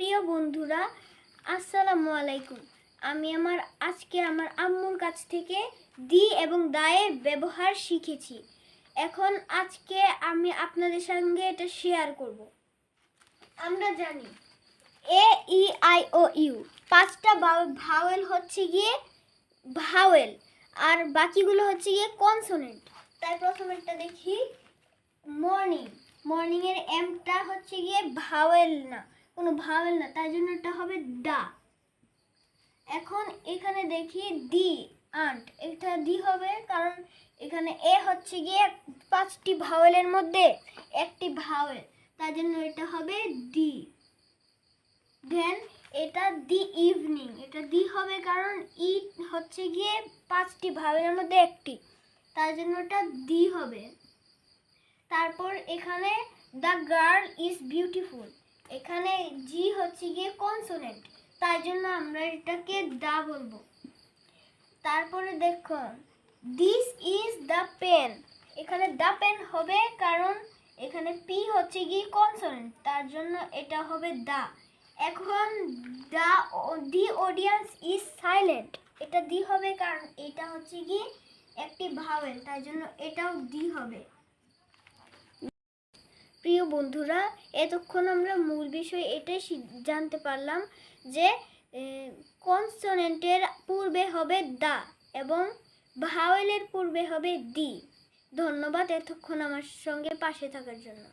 প্রিয় বন্ধুরা, আসসালামু আলাইকুম। আমি আজকে আমার আম্মুর কাছ থেকে দি এবং দায়ের ব্যবহার শিখেছি। এখন আজকে আমি আপনাদের সঙ্গে এটা শেয়ার করব। আমরা জানি এ ই আই ও ইউ পাঁচটা ভাওয়েল হচ্ছে গিয়ে ভাওয়েল, আর বাকিগুলো হচ্ছে গিয়ে কনসোনেন্ট। তাই প্রথমেরটা দেখি, মর্নিং। মর্নিং এর এমটা হচ্ছে গিয়ে ভাওয়েল না, কোনো ভাওয়েল না, তাই জন্য এটা হবে দা। এখন এখানে দেখি দি আন্ট, এটা দি হবে কারণ এখানে এ হচ্ছে গিয়ে পাঁচটি ভাওয়েলের মধ্যে একটি ভাওয়েল, তাই জন্য এটা হবে দি। দেন এটা দি ইভিনিং, এটা দি হবে কারণ ই হচ্ছে গিয়ে পাঁচটি ভাওয়েলের মধ্যে একটি, তাই জন্য এটা দি হবে। তারপর এখানে দ্য গার্ল ইজ বিউটিফুল, এখানে জি হচ্ছে গিয়ে কনসোনেন্ট, তাই জন্য আমরা এটাকে দা বলবো। তারপরে দেখো দিস ইজ দ্য পেন, এখানে দ্য পেন হবে কারণ এখানে পি হচ্ছে গিয়ে কনসোনেন্ট, তার জন্য এটা হবে দা। এখন দি অডিয়েন্স ইজ সাইলেন্ট, এটা দি হবে কারণ এটা হচ্ছে গিয়ে একটি ভাওয়েল, তাই জন্য এটাও দি হবে। প্রিয় বন্ধুরা, এতক্ষণ আমরা মূল বিষয় এটাই জানতে পারলাম যে কনসোনেন্টের পূর্বে হবে দা এবং ভাওয়েলের পূর্বে হবে দি। ধন্যবাদ এতক্ষণ আমার সঙ্গে পাশে থাকার জন্য।